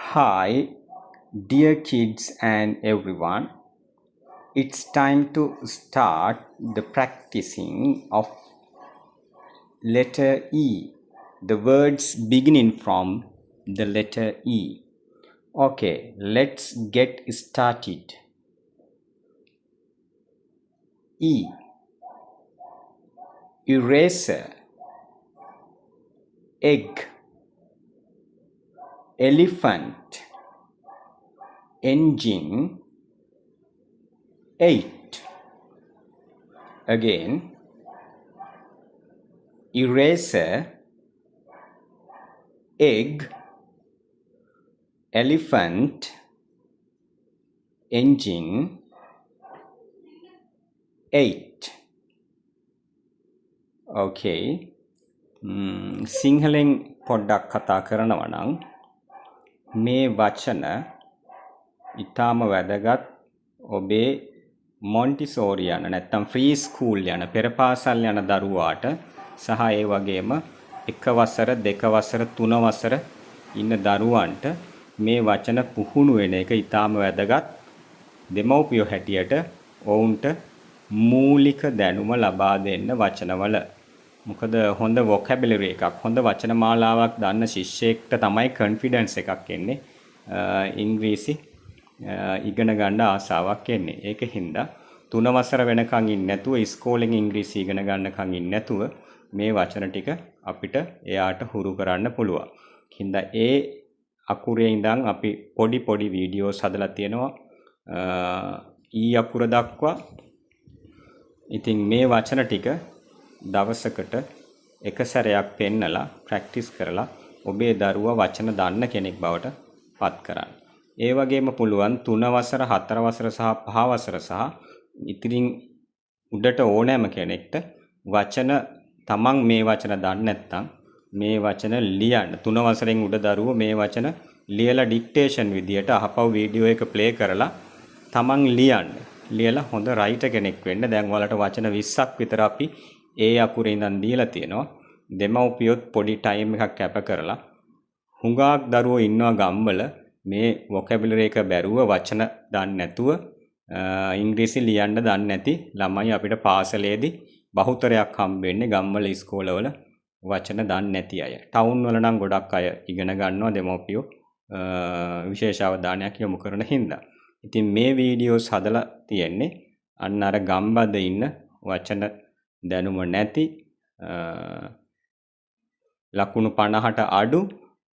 Hi, dear kids and everyone. It's time to start the practicing of letter E. The words beginning from the letter E. Okay, let's get started. E. Eraser. Egg. Elephant. Engine. 8. Again. Eraser. Egg. Elephant. Engine. 8. Okay. සිංහලෙන් පොඩ්ඩක් කතා කරනවා නම් මේ වචන ඊටාම වැදගත් ඔබේ මොන්ටිසෝරි යන නැත්නම් ෆ්‍රී ස්කූල් යන පෙර පාසල් යන දරුවාට සහ ඒ වගේම එක වසර දෙක වසර තුන වසර ඉන්න දරුවන්ට මේ වචන පුහුණු වෙන එක ඊටාම වැදගත් දෙමව්පියෝ හැටියට ඔවුන්ට මූලික දැනුම ලබා දෙන්න වචනවල මොකද හොඳ vocabulary එකක් හොඳ වචන මාලාවක් දන්න ශිෂ්‍යයෙක්ට තමයි confidence එකක් එන්නේ ඉංග්‍රීසි ඉගෙන ගන්න ආසාවක් එන්නේ ඒකින්ද 3 වසර වෙනකන් ඉන්නේ නැතුව ඉස්කෝලෙන් ඉංග්‍රීසි ඉගෙන ගන්නකන් ඉන්නේ නැතුව මේ වචන ටික අපිට එයාට හුරු කරන්න පුළුවන්. කින්ද ඒ අකුරේ ඉඳන් අපි පොඩි වීඩියෝස් හදලා තියෙනවා ඊ අකුර දක්වා. ඉතින් මේ වචන ටික දවසකට එක සැරයක් පෙන්නලා ප්‍රැක්ටිස් කරලා ඔබේ දරුවා වචන දන්න කෙනෙක් බවට පත් කරන්න. ඒ වගේම පුළුවන් 3 වසර 4 වසර සහ 5 වසර සහ ඉතිරින් උඩට ඕනෑම කෙනෙක්ට වචන තමන් මේ වචන දන්නේ නැත්නම් මේ වචන ලියන්න 3 වසරෙන් උඩ දරුවෝ මේ වචන ලියලා ඩික්ටේෂන් විදියට අහපව් වීඩියෝ එක ප්ලේ කරලා තමන් ලියන්න. ලියලා හොඳ රයිටර් කෙනෙක් වෙන්න. දැන් ඔයාලට වචන 20ක් විතර අපි ඒ අකුරේ ඉඳන් දීලා තියෙනවා. දෙමව්පියොත් පොඩි ටයිම් එකක් කැප කරලා හුඟක් දරුවෝ ඉන්නවා ගම්වල මේ vocabulary එක බැරුව වචන දන්නේ නැතුව ඉංග්‍රීසි ලියන්න දන්නේ නැති ළමයි අපිට පාසලේදී බහුතරයක් හම්බෙන්නේ ගම්වල ඉස්කෝලවල වචන දන්නේ නැති අය. ටවුන් වල නම් ගොඩක් අය ඉගෙන ගන්නවා දෙමව්පියෝ විශේෂ අවධානයක් යොමු කරන හින්දා. ඉතින් මේ වීඩියෝස් හදලා තියෙන්නේ අන්න අර ගම්බද ඉන්න වචන දැනුම නැති ලකුණු 50ට අඩු